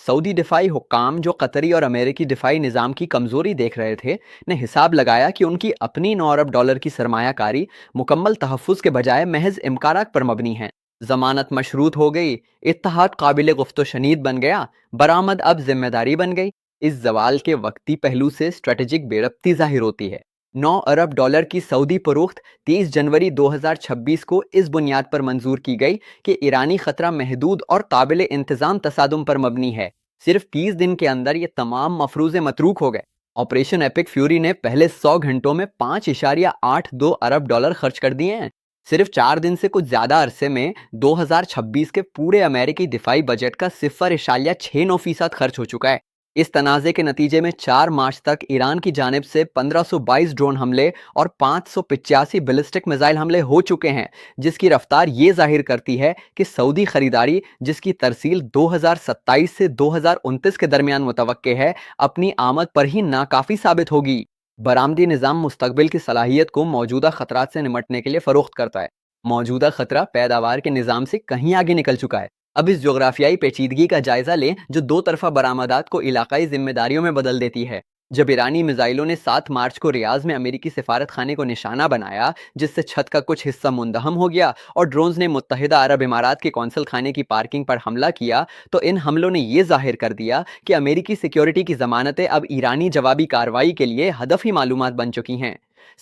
سعودی دفاعی حکام جو قطری اور امریکی دفاعی نظام کی کمزوری دیکھ رہے تھے نے حساب لگایا کہ ان کی اپنی 9 ارب ڈالر کی سرمایہ کاری مکمل تحفظ کے بجائے محض امکانات پر مبنی ہے۔ ضمانت مشروط ہو گئی، اتحاد قابل گفت و شنید بن گیا، برآمد اب ذمہ داری بن گئی۔ اس زوال کے وقتی پہلو سے اسٹریٹجک بے ربطی ظاہر ہوتی ہے۔ 9 ارب ڈالر کی سعودی فروخت 30 جنوری 2026 کو اس بنیاد پر منظور کی گئی کہ ایرانی خطرہ محدود اور قابل انتظام تصادم پر مبنی ہے۔ صرف 30 دن کے اندر یہ تمام مفروضے متروک ہو گئے۔ آپریشن ایپک فیوری نے پہلے 100 گھنٹوں میں 5.82 ارب ڈالر خرچ کر دیے ہیں۔ صرف 4 دن سے کچھ زیادہ عرصے میں 2026 کے پورے امریکی دفاعی بجٹ کا 0.69% خرچ ہو چکا ہے۔ اس تنازع کے نتیجے میں 4 مارچ تک ایران کی جانب سے 1522 ڈرون حملے اور 585 بیلسٹک میزائل حملے ہو چکے ہیں، جس کی رفتار یہ ظاہر کرتی ہے کہ سعودی خریداری، جس کی ترسیل 2027 سے 2029 کے درمیان متوقع ہے، اپنی آمد پر ہی ناکافی ثابت ہوگی۔ برآمدی نظام مستقبل کی صلاحیت کو موجودہ خطرات سے نمٹنے کے لیے فروخت کرتا ہے۔ موجودہ خطرہ پیداوار کے نظام سے کہیں آگے نکل چکا ہے۔ اب اس جغرافیائی پیچیدگی کا جائزہ لیں جو دو طرفہ برآمدات کو علاقائی ذمہ داریوں میں بدل دیتی ہے۔ جب ایرانی میزائلوں نے 7 مارچ کو ریاض میں امریکی سفارت خانے کو نشانہ بنایا، جس سے چھت کا کچھ حصہ مندہم ہو گیا، اور ڈرونز نے متحدہ عرب امارات کے قونصل خانے کی پارکنگ پر حملہ کیا، تو ان حملوں نے یہ ظاہر کر دیا کہ امریکی سیکیورٹی کی ضمانتیں اب ایرانی جوابی کارروائی کے لیے ہدفی معلومات بن چکی ہیں۔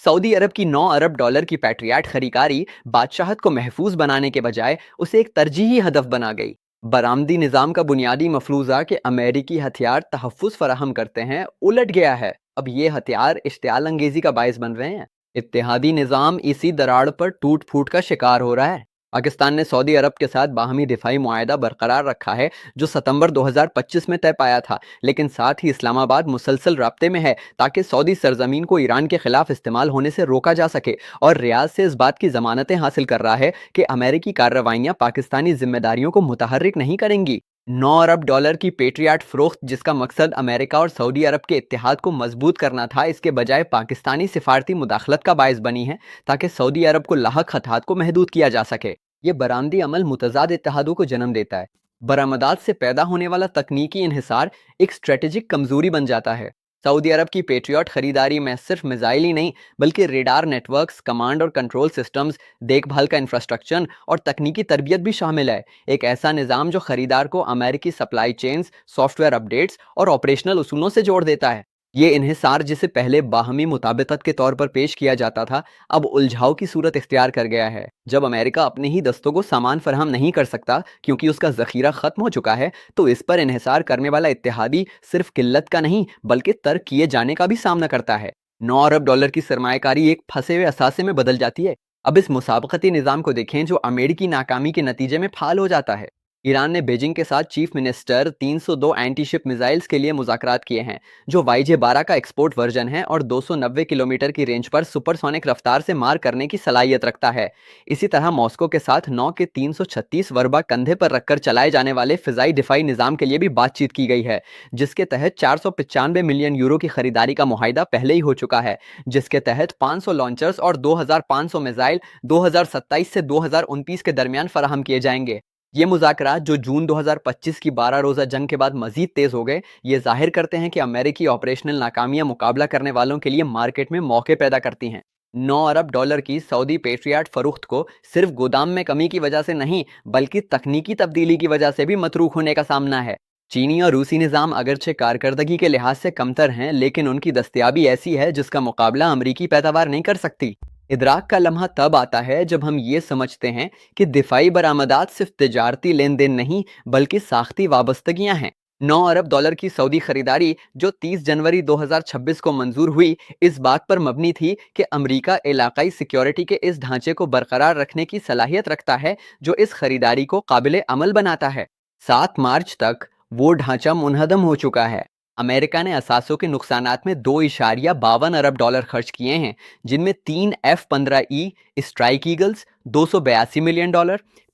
سعودی عرب کی 9 ارب ڈالر کی پیٹریاٹ خریداری بادشاہت کو محفوظ بنانے کے بجائے اسے ایک ترجیحی ہدف بنا گئی۔ برآمدی نظام کا بنیادی مفروضہ کہ امریکی ہتھیار تحفظ فراہم کرتے ہیں الٹ گیا ہے۔ اب یہ ہتھیار اشتعال انگیزی کا باعث بن رہے ہیں۔ اتحادی نظام اسی دراڑ پر ٹوٹ پھوٹ کا شکار ہو رہا ہے۔ پاکستان نے سعودی عرب کے ساتھ باہمی دفاعی معاہدہ برقرار رکھا ہے جو ستمبر 2025 میں طے پایا تھا، لیکن ساتھ ہی اسلام آباد مسلسل رابطے میں ہے تاکہ سعودی سرزمین کو ایران کے خلاف استعمال ہونے سے روکا جا سکے، اور ریاض سے اس بات کی ضمانتیں حاصل کر رہا ہے کہ امریکی کارروائیاں پاکستانی ذمہ داریوں کو متحرک نہیں کریں گی۔ 9 ارب ڈالر کی پیٹریاٹ فروخت، جس کا مقصد امریکہ اور سعودی عرب کے اتحاد کو مضبوط کرنا تھا، اس کے بجائے پاکستانی سفارتی مداخلت کا باعث بنی ہے تاکہ سعودی عرب کو لاحق خطرات کو محدود کیا جا سکے۔ یہ برآمدی عمل متضاد اتحادوں کو جنم دیتا ہے۔ برآمدات سے پیدا ہونے والا تکنیکی انحصار ایک اسٹریٹجک کمزوری بن جاتا ہے۔ سعودی عرب کی پیٹریاٹ خریداری میں صرف میزائل ہی نہیں بلکہ ریڈار نیٹ ورکس، کمانڈ اور کنٹرول سسٹمز، دیکھ بھال کا انفراسٹرکچر اور تکنیکی تربیت بھی شامل ہے۔ ایک ایسا نظام جو خریدار کو امریکی supply chains, soft where updates اور آپریشنل اصولوں سے جوڑ دیتا ہے۔ یہ انحصار، جسے پہلے باہمی مطابقت کے طور پر پیش کیا جاتا تھا، اب الجھاؤ کی صورت اختیار کر گیا ہے۔ جب امریکہ اپنے ہی دستوں کو سامان فراہم نہیں کر سکتا کیونکہ اس کا ذخیرہ ختم ہو چکا ہے، تو اس پر انحصار کرنے والا اتحادی صرف قلت کا نہیں بلکہ ترک کیے جانے کا بھی سامنا کرتا ہے۔ 9 ارب ڈالر کی سرمایہ کاری ایک پھنسے ہوئے اثاثے میں بدل جاتی ہے۔ اب اس مسابقتی نظام کو دیکھیں جو امریکی ناکامی کے نتیجے میں پھال ہو جاتا ہے۔ ایران نے بیجنگ کے ساتھ چیف منسٹر 302 اینٹی شپ میزائلز کے لیے مذاکرات کیے ہیں، جو YJ-12 کا ایکسپورٹ ورژن ہے اور 290 کلومیٹر کی رینج پر سپر سونک رفتار سے مار کرنے کی صلاحیت رکھتا ہے۔ اسی طرح ماسکو کے ساتھ 9 کے 336 وربا کندھے پر رکھ کر چلائے جانے والے فضائی دفاعی نظام کے لیے بھی بات چیت کی گئی ہے، جس کے تحت 495 ملین یورو کی خریداری کا معاہدہ پہلے ہی ہو چکا ہے، جس کے تحت 500 لانچرز اور 2500 میزائل 2027 سے 2029 کے درمیان فراہم کیے جائیں گے۔ یہ مذاکرات، جو جون 2025 کی 12 روزہ جنگ کے بعد مزید تیز ہو گئے، یہ ظاہر کرتے ہیں کہ امریکی آپریشنل ناکامیاں مقابلہ کرنے والوں کے لیے مارکیٹ میں موقع پیدا کرتی ہیں۔ 9 ارب ڈالر کی سعودی پیٹریاٹ فروخت کو صرف گودام میں کمی کی وجہ سے نہیں بلکہ تکنیکی تبدیلی کی وجہ سے بھی متروک ہونے کا سامنا ہے۔ چینی اور روسی نظام اگرچہ کارکردگی کے لحاظ سے کمتر ہیں، لیکن ان کی دستیابی ایسی ہے جس کا مقابلہ امریکی پیداوار نہیں کر سکتی۔ ادراک کا لمحہ تب آتا ہے جب ہم یہ سمجھتے ہیں کہ دفاعی برآمدات صرف تجارتی لین دین نہیں بلکہ ساختی وابستگیاں ہیں۔ 9 ارب ڈالر کی سعودی خریداری جو 30 جنوری 2026 کو منظور ہوئی، اس بات پر مبنی تھی کہ امریکہ علاقائی سیکیورٹی کے اس ڈھانچے کو برقرار رکھنے کی صلاحیت رکھتا ہے جو اس خریداری کو قابل عمل بناتا ہے۔ 7 مارچ تک وہ ڈھانچہ منہدم ہو چکا ہے۔ امریکہ نے اثاثوں کے نقصانات میں 2.52 ارب ڈالر خرچ کیے ہیں، جن میں 3 F-15E strike eagles $282 million,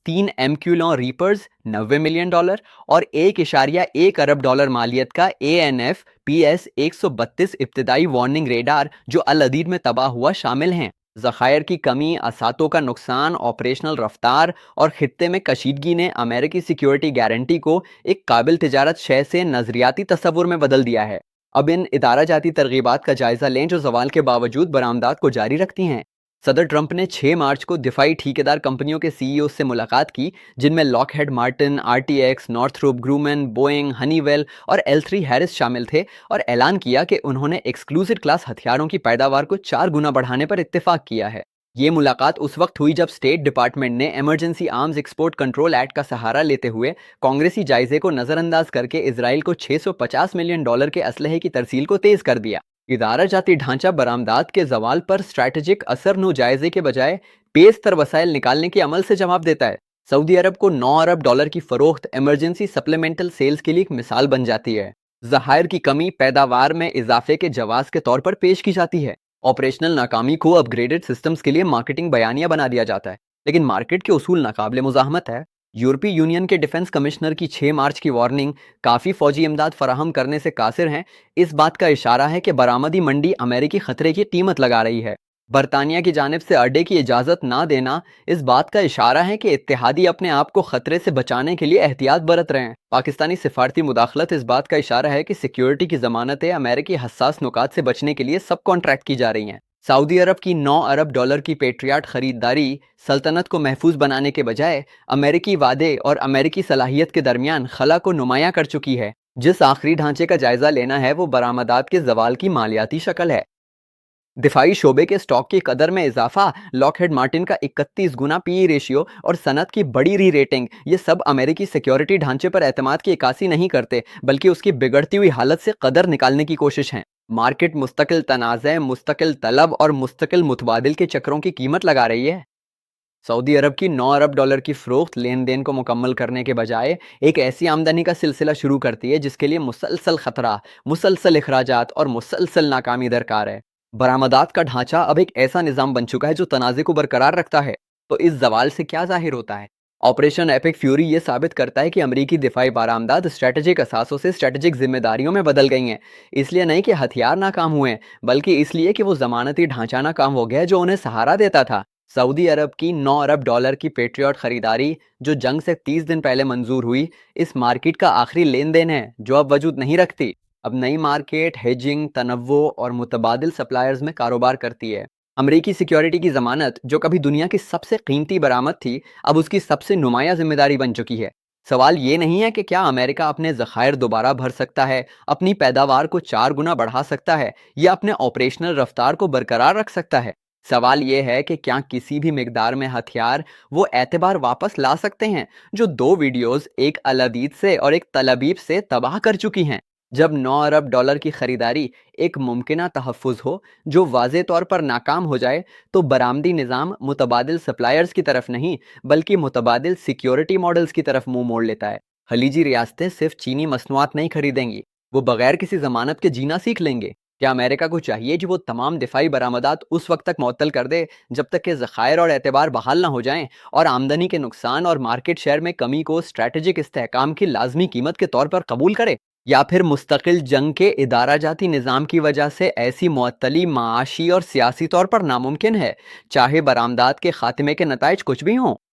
3 MQ-9 wrappers $90 million اور 1.1 ارب ڈالر مالیت کا ANF PS-132 ابتدائی وارننگ ریڈار جو العدید میں تباہ ہوا شامل ہیں۔ ذخائر کی کمی، اساتوں کا نقصان، آپریشنل رفتار اور خطے میں کشیدگی نے امریکی سیکیورٹی گارنٹی کو ایک قابل تجارت شے سے نظریاتی تصور میں بدل دیا ہے۔ اب ان ادارہ جاتی ترغیبات کا جائزہ لیں جو زوال کے باوجود برآمدات کو جاری رکھتی ہیں۔ صدر ٹرمپ نے 6 مارچ کو دفاعی ٹھیکیدار کمپنیوں کے سی ای او سے ملاقات کی، جن میں Lockheed Martin, R T X, Northrop Grumman, Boeing, Honeywell اور ایل3 ہیرس شامل تھے، اور اعلان کیا کہ انہوں نے ایکسکلوزر کلاس ہتھیاروں کی پیداوار کو 4 گنا بڑھانے پر اتفاق کیا ہے۔ یہ ملاقات اس وقت ہوئی جب اسٹیٹ ڈپارٹمنٹ نے emergency arms export control act کا سہارا لیتے ہوئے کانگریسی جائزے کو نظر انداز کر کے اسرائیل کو $650 ملین کے اسلحے کی ترسیل کو تیز کر دیا۔ ادارہ جاتی ڈھانچہ برآمدات کے زوال پر اسٹریٹجک اثر نو جائزے کے بجائے بیشتر وسائل نکالنے کے عمل سے جواب دیتا ہے۔ سعودی عرب کو $9 ارب کی فروخت ایمرجنسی سپلیمنٹل سیلز کے لیے ایک مثال بن جاتی ہے۔ ذخائر کی کمی پیداوار میں اضافے کے جواز کے طور پر پیش کی جاتی ہے۔ آپریشنل ناکامی کو اپ گریڈڈ سسٹمز کے لیے مارکیٹنگ بیانیہ بنا دیا جاتا ہے، لیکن مارکیٹ کے اصول ناقابل مزاحمت ہے۔ یورپی یونین کے ڈیفنس کمشنر کی 6 مارچ کی وارننگ کافی فوجی امداد فراہم کرنے سے قاصر ہیں، اس بات کا اشارہ ہے کہ برآمدی منڈی امریکی خطرے کی قیمت لگا رہی ہے۔ برطانیہ کی جانب سے اڈے کی اجازت نہ دینا اس بات کا اشارہ ہے کہ اتحادی اپنے آپ کو خطرے سے بچانے کے لیے احتیاط برت رہے ہیں۔ پاکستانی سفارتی مداخلت اس بات کا اشارہ ہے کہ سیکیورٹی کی ضمانتیں امریکی حساس نکات سے بچنے کے لیے سب کانٹریکٹ کی جا رہی ہیں۔ سعودی عرب کی $9 ارب کی پیٹریاٹ خریداری سلطنت کو محفوظ بنانے کے بجائے امریکی وعدے اور امریکی صلاحیت کے درمیان خلا کو نمایاں کر چکی ہے۔ جس آخری ڈھانچے کا جائزہ لینا ہے وہ برآمدات کے زوال کی مالیاتی شکل ہے۔ دفاعی شعبے کے سٹاک کی قدر میں اضافہ، لاک ہیڈ مارٹن کا 31 گنا پی ای ریشیو اور صنعت کی بڑی ری ریٹنگ، یہ سب امریکی سیکیورٹی ڈھانچے پر اعتماد کی عکاسی نہیں کرتے بلکہ اس کی بگڑتی ہوئی حالت سے قدر نکالنے کی کوشش ہیں۔ مارکیٹ مستقل تنازع، مستقل طلب اور مستقل متبادل کے چکروں کی قیمت لگا رہی ہے۔ سعودی عرب کی $9 ارب کی فروخت لین دین کو مکمل کرنے کے بجائے ایک ایسی آمدنی کا سلسلہ شروع کرتی ہے جس کے لیے مسلسل خطرہ، مسلسل اخراجات اور مسلسل ناکامی درکار ہے۔ برآمدات کا ڈھانچہ اب ایک ایسا نظام بن چکا ہے جو تنازع کو برقرار رکھتا ہے۔ تو اس زوال سے کیا ظاہر ہوتا ہے؟ آپریشن ایپک فیوری یہ ثابت کرتا ہے کہ امریکی دفاعی برآمدات اسٹریٹجک اثاثوں سے اسٹریٹجک ذمہ داریوں میں بدل گئی ہیں، اس لیے نہیں کہ ہتھیار ناکام ہوئے ہیں بلکہ اس لیے کہ وہ ضمانتی ڈھانچہ ناکام ہو گیا جو انہیں سہارا دیتا تھا۔ سعودی عرب کی $9 ارب کی پیٹریاٹ خریداری جو جنگ سے 30 دن پہلے منظور ہوئی، اس مارکیٹ کا آخری لین دین ہے جو اب وجود نہیں رکھتی۔ اب نئی مارکیٹ ہیجنگ، تنوع اور متبادل سپلائرز میں کاروبار کرتی ہے۔ امریکی سیکیورٹی کی ضمانت جو کبھی دنیا کی سب سے قیمتی برآمد تھی، اب اس کی سب سے نمایاں ذمہ داری بن چکی ہے۔ سوال یہ نہیں ہے کہ کیا امریکہ اپنے ذخائر دوبارہ بھر سکتا ہے، اپنی پیداوار کو 4 گنا بڑھا سکتا ہے یا اپنے آپریشنل رفتار کو برقرار رکھ سکتا ہے۔ سوال یہ ہے کہ کیا کسی بھی مقدار میں ہتھیار وہ اعتبار واپس لا سکتے ہیں جو 2 ویڈیوز، ایک العدید سے اور ایک تلابیب سے تباہ کر چکی ہیں۔ جب $9 ارب کی خریداری ایک ممکنہ تحفظ ہو جو واضح طور پر ناکام ہو جائے تو برآمدی نظام متبادل سپلائرز کی طرف نہیں بلکہ متبادل سیکیورٹی ماڈلز کی طرف منہ موڑ لیتا ہے۔ خلیجی ریاستیں صرف چینی مصنوعات نہیں خریدیں گی، وہ بغیر کسی ضمانت کے جینا سیکھ لیں گے۔ کیا امریکہ کو چاہیے کہ وہ تمام دفاعی برآمدات اس وقت تک معطل کر دے جب تک کہ ذخائر اور اعتبار بحال نہ ہو جائیں اور آمدنی کے نقصان اور مارکیٹ شیئر میں کمی کو اسٹریٹجک استحکام کی لازمی قیمت کے طور پر قبول کرے؟ یا پھر مستقل جنگ کے ادارہ جاتی نظام کی وجہ سے ایسی معطلی معاشی اور سیاسی طور پر ناممکن ہے، چاہے برآمدات کے خاتمے کے نتائج کچھ بھی ہوں؟